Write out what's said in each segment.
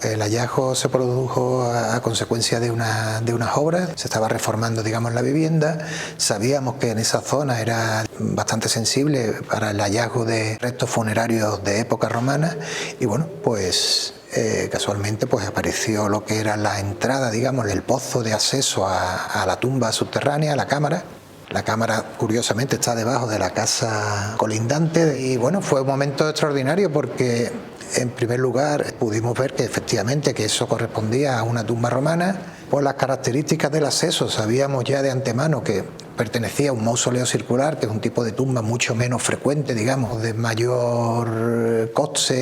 El hallazgo se produjo a consecuencia de unas obras, se estaba reformando, digamos, la vivienda. Sabíamos que en esa zona era bastante sensible para el hallazgo de restos funerarios de época romana y bueno, pues casualmente pues apareció lo que era la entrada, digamos, el pozo de acceso a la tumba subterránea, a la cámara. La cámara, curiosamente, está debajo de la casa colindante y bueno, fue un momento extraordinario porque en primer lugar pudimos ver que efectivamente que eso correspondía a una tumba romana. Por las características del acceso sabíamos ya de antemano que pertenecía a un mausoleo circular, que es un tipo de tumba mucho menos frecuente, digamos, de mayor coste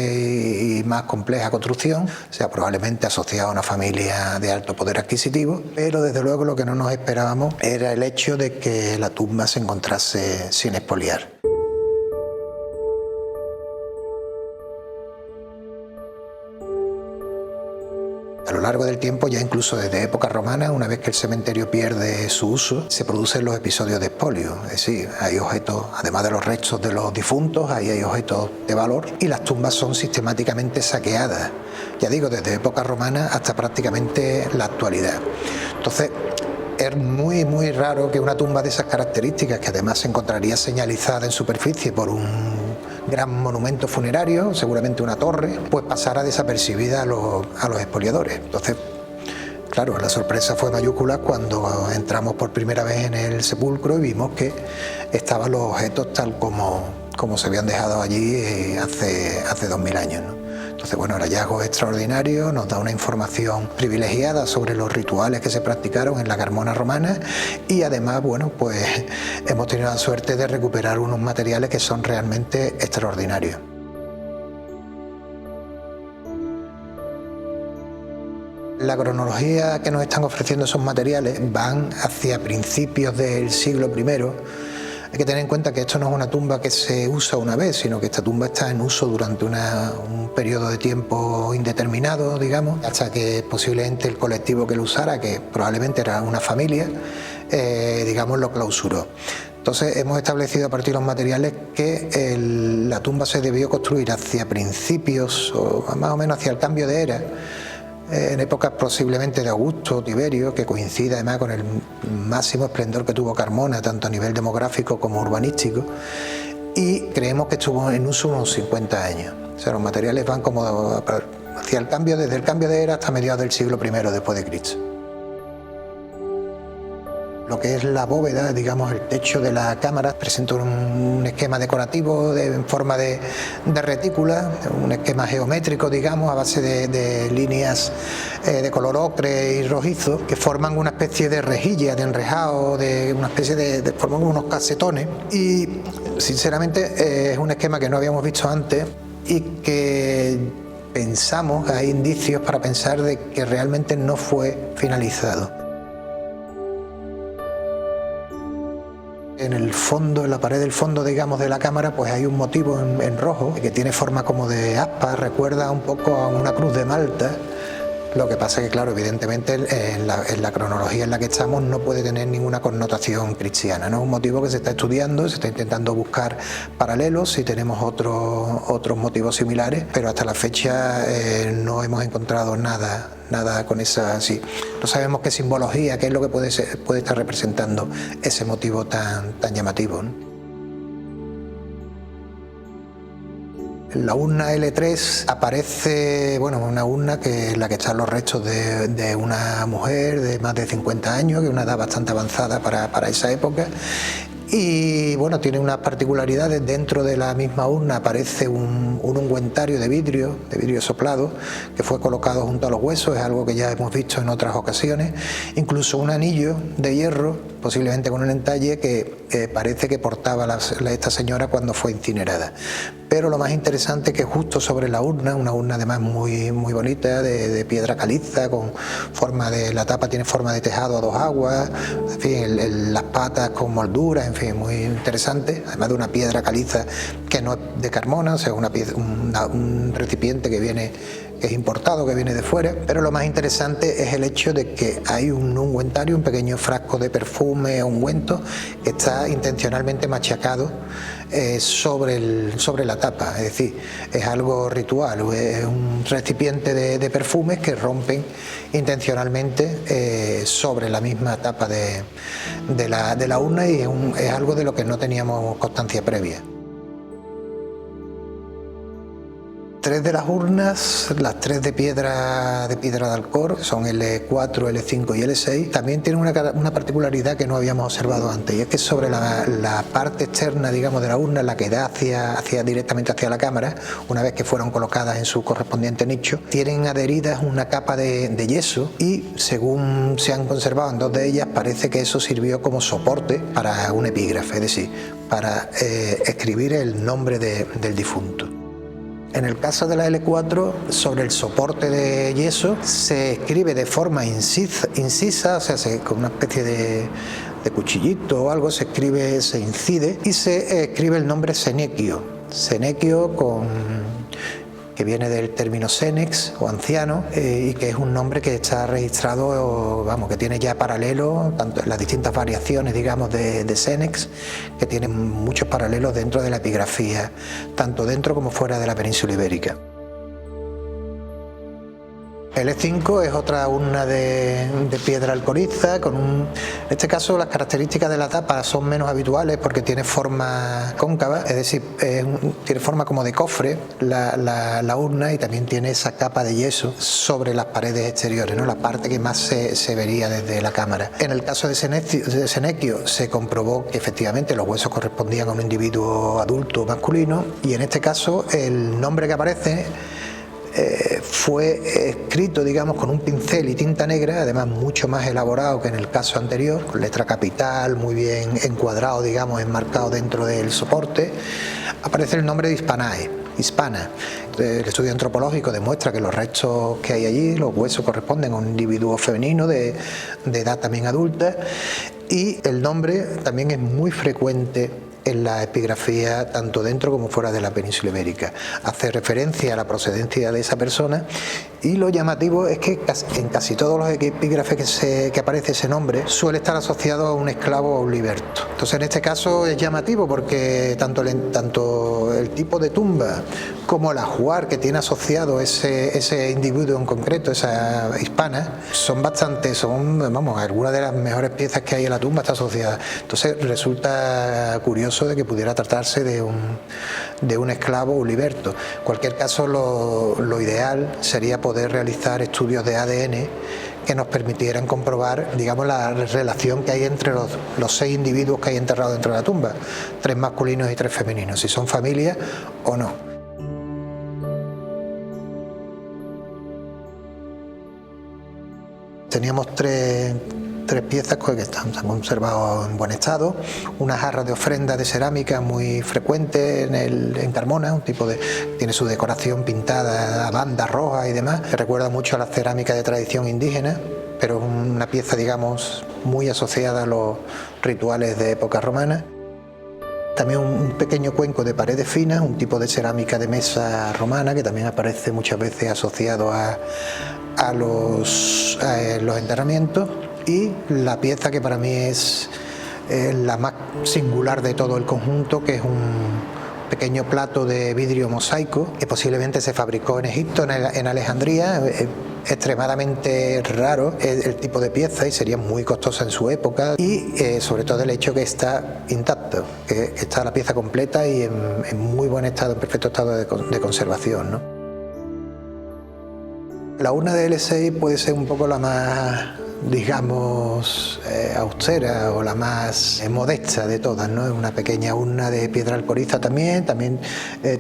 y más compleja construcción, o sea, probablemente asociado a una familia de alto poder adquisitivo, pero desde luego lo que no nos esperábamos era el hecho de que la tumba se encontrase sin expoliar. A lo largo del tiempo, ya incluso desde época romana, una vez que el cementerio pierde su uso, se producen los episodios de expolio. Es decir, hay objetos, además de los restos de los difuntos, ahí hay objetos de valor y las tumbas son sistemáticamente saqueadas. Ya digo, desde época romana hasta prácticamente la actualidad. Entonces, es muy raro que una tumba de esas características, que además se encontraría señalizada en superficie por un gran monumento funerario, seguramente una torre, pues pasara desapercibida a los expoliadores. Entonces, claro, la sorpresa fue mayúscula cuando entramos por primera vez en el sepulcro y vimos que estaban los objetos tal como se habían dejado allí hace 2000 años, ¿no? Entonces, bueno, el hallazgo es extraordinario, nos da una información privilegiada sobre los rituales que se practicaron en la Carmona romana y además, bueno, pues hemos tenido la suerte de recuperar unos materiales que son realmente extraordinarios. La cronología que nos están ofreciendo esos materiales van hacia principios del siglo I. Hay que tener en cuenta que esto no es una tumba que se usa una vez, sino que esta tumba está en uso durante un periodo de tiempo indeterminado, digamos, hasta que posiblemente el colectivo que lo usara, que probablemente era una familia, digamos, lo clausuró. Entonces hemos establecido a partir de los materiales que la tumba se debió construir hacia principios, o más o menos hacia el cambio de era, en épocas posiblemente de Augusto, Tiberio, que coincide además con el máximo esplendor que tuvo Carmona, tanto a nivel demográfico como urbanístico, y creemos que estuvo en uso unos 50 años. O sea, los materiales van como hacia el cambio, desde el cambio de era hasta mediados del siglo I después de Cristo. Lo que es la bóveda, digamos, el techo de la cámara, presenta un esquema decorativo en forma de retícula, un esquema geométrico, digamos, a base de líneas de color ocre y rojizo, que forman una especie de rejilla, de enrejado, forman unos casetones. Y sinceramente es un esquema que no habíamos visto antes y que pensamos, hay indicios para pensar de que realmente no fue finalizado. En el fondo, en la pared del fondo, digamos, de la cámara, pues hay un motivo en rojo que tiene forma como de aspa, recuerda un poco a una cruz de Malta. Lo que pasa es que, claro, evidentemente en la cronología en la que estamos no puede tener ninguna connotación cristiana, ¿no? Es un motivo que se está estudiando, se está intentando buscar paralelos, si tenemos otros motivos similares, pero hasta la fecha no hemos encontrado nada con esa, sí. No sabemos qué simbología, qué es lo que puede estar representando ese motivo tan llamativo, ¿no? En la urna L3 aparece, bueno, una urna en la que están los restos de una mujer de más de 50 años, que es una edad bastante avanzada para esa época. Y bueno, tiene unas particularidades. Dentro de la misma urna aparece un ungüentario de vidrio soplado, que fue colocado junto a los huesos, es algo que ya hemos visto en otras ocasiones. Incluso un anillo de hierro, posiblemente con un entalle, que parece que portaba esta señora cuando fue incinerada. Pero lo más interesante es que justo sobre la urna, una urna además muy bonita, de piedra caliza, la tapa tiene forma de tejado a dos aguas, en fin, las patas con molduras, en fin, muy interesante, además de una piedra caliza que no es de Carmona, o sea, un recipiente que es importado, que viene de fuera. Pero lo más interesante es el hecho de que hay un ungüentario, un pequeño frasco de perfume o ungüento, que está intencionalmente machacado sobre la tapa, es decir, es algo ritual, es un recipiente de perfumes que rompen intencionalmente sobre la misma tapa de la urna, y es algo de lo que no teníamos constancia previa. Tres de las urnas, las tres de piedra de Alcor, son L4, L5 y L6, también tienen una particularidad que no habíamos observado antes, y es que sobre la parte externa, digamos, de la urna, la que da directamente hacia la cámara, una vez que fueron colocadas en su correspondiente nicho, tienen adheridas una capa de yeso, y según se han conservado en dos de ellas, parece que eso sirvió como soporte para un epígrafe, es decir, para escribir el nombre del difunto. En el caso de la L4, sobre el soporte de yeso se escribe de forma incisa, o sea, con una especie de cuchillito o algo, se incide y se escribe el nombre Senecio. Senecio que viene del término senex o anciano, y que es un nombre que está registrado, vamos, que tiene ya paralelos, tanto en las distintas variaciones, digamos, de senex, que tienen muchos paralelos dentro de la epigrafía, tanto dentro como fuera de la península ibérica. El E5 es otra urna de piedra alcoriza, en este caso las características de la tapa son menos habituales porque tiene forma cóncava, es decir, tiene forma como de cofre la urna, y también tiene esa capa de yeso sobre las paredes exteriores, ¿no? La parte que más se vería desde la cámara. En el caso de Senecio se comprobó que efectivamente los huesos correspondían a un individuo adulto masculino, y en este caso el nombre que aparece fue escrito, digamos, con un pincel y tinta negra, además mucho más elaborado que en el caso anterior, con letra capital, muy bien encuadrado, digamos, enmarcado dentro del soporte. Aparece el nombre de Hispana. El estudio antropológico demuestra que los restos que hay allí, los huesos, corresponden a un individuo femenino de edad también adulta, y el nombre también es muy frecuente en la epigrafía tanto dentro como fuera de la península ibérica. Hace referencia a la procedencia de esa persona, y lo llamativo es que en casi todos los epígrafes que aparece ese nombre suele estar asociado a un esclavo o a un liberto. Entonces en este caso es llamativo porque tanto el tipo de tumba como el ajuar que tiene asociado ese individuo en concreto, esa hispana, vamos, algunas de las mejores piezas que hay en la tumba está asociada. Entonces resulta curioso de que pudiera tratarse de un esclavo o un liberto. En cualquier caso, lo ideal sería poder realizar estudios de ADN que nos permitieran comprobar, digamos, la relación que hay entre los 6 individuos que hay enterrados dentro de la tumba, 3 masculinos y 3 femeninos, si son familia o no. Teníamos tres piezas que se han conservado en buen estado, una jarra de ofrenda de cerámica muy frecuente en Carmona, un tipo tiene su decoración pintada a bandas rojas y demás, que recuerda mucho a la cerámica de tradición indígena, pero una pieza, digamos, muy asociada a los rituales de época romana. También un pequeño cuenco de paredes finas, un tipo de cerámica de mesa romana que también aparece muchas veces asociado a los enterramientos, y la pieza que para mí es la más singular de todo el conjunto, que es un pequeño plato de vidrio mosaico que posiblemente se fabricó en Egipto, en Alejandría. Extremadamente raro el tipo de pieza y sería muy costosa en su época, y sobre todo el hecho que está intacto, que está la pieza completa y en muy buen estado, en perfecto estado de conservación, ¿no? La urna de L6 puede ser un poco la más, digamos, austera o la más modesta de todas, ¿no? Es una pequeña urna de piedra alcoriza también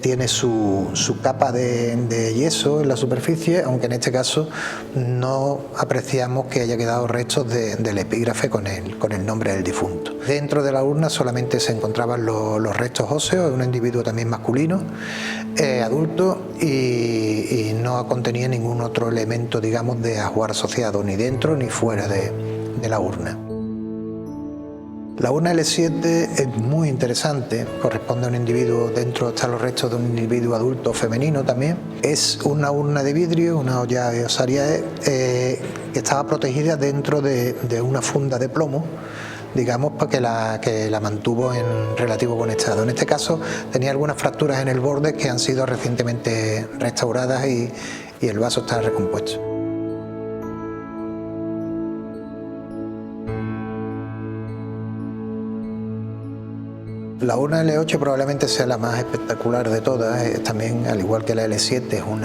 tiene su capa de yeso en la superficie, aunque en este caso no apreciamos que haya quedado restos del epígrafe con el nombre del difunto. Dentro de la urna solamente se encontraban los restos óseos de un individuo también masculino, adulto, y no contenía ningún otro elemento, digamos, de ajuar asociado, ni dentro ni fuera de la urna. La urna L7 es muy interesante, corresponde a un individuo, dentro están los restos de un individuo adulto femenino también. Es una urna de vidrio, una olla osariae, que estaba protegida dentro de una funda de plomo digamos, para que la mantuvo en relativo buen estado. En este caso tenía algunas fracturas en el borde que han sido recientemente restauradas y el vaso está recompuesto. La urna L8 probablemente sea la más espectacular de todas. También, al igual que la L7, es un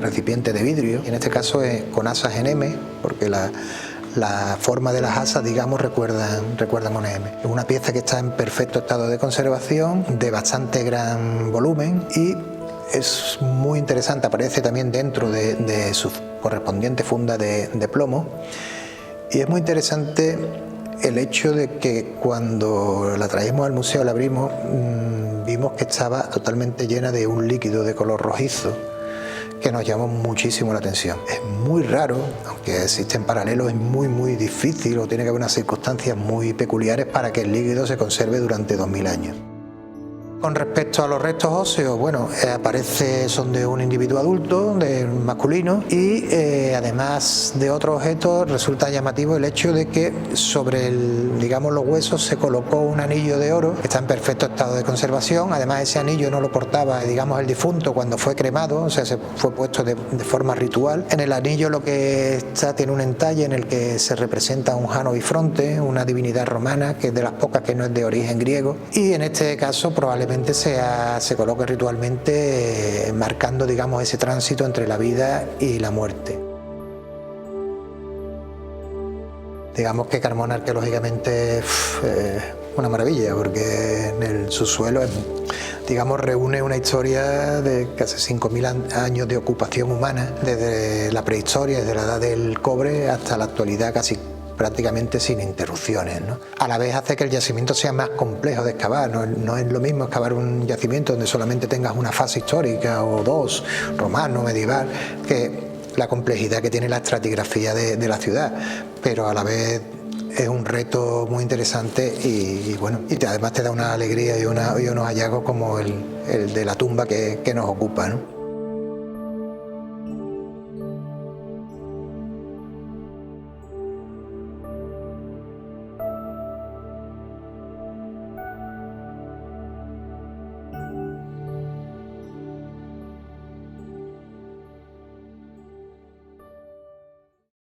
recipiente de vidrio. En este caso es con asas en M, porque la forma de las asas, digamos, recuerdan una M. Es una pieza que está en perfecto estado de conservación, de bastante gran volumen y es muy interesante. Aparece también dentro de su correspondiente funda de plomo. Y es muy interesante el hecho de que cuando la traímos al museo, la abrimos, vimos que estaba totalmente llena de un líquido de color rojizo que nos llamó muchísimo la atención. Es muy raro, aunque existen paralelos, es muy difícil o tiene que haber unas circunstancias muy peculiares para que el líquido se conserve durante 2000 años. Con respecto a los restos óseos, bueno, son de un individuo adulto, de masculino, y además de otros objetos resulta llamativo el hecho de que sobre los huesos se colocó un anillo de oro que está en perfecto estado de conservación. Además, ese anillo no lo portaba, digamos, el difunto cuando fue cremado, o sea, se fue puesto de forma ritual. En el anillo lo que está tiene un entalle en el que se representa un Jano Bifronte, una divinidad romana que es de las pocas que no es de origen griego, y en este caso probablemente se coloque ritualmente marcando, digamos, ese tránsito entre la vida y la muerte. Digamos que Carmona arqueológicamente es una maravilla, porque en el subsuelo digamos, reúne una historia de casi 5000 años de ocupación humana, desde la prehistoria, desde la edad del cobre hasta la actualidad, casi prácticamente sin interrupciones, ¿no? A la vez hace que el yacimiento sea más complejo de excavar. No es lo mismo excavar un yacimiento donde solamente tengas una fase histórica o dos, romano, medieval, que la complejidad que tiene la estratigrafía de la ciudad, pero a la vez es un reto muy interesante y bueno, y además te da una alegría y unos hallazgos como el de la tumba que nos ocupa, ¿no?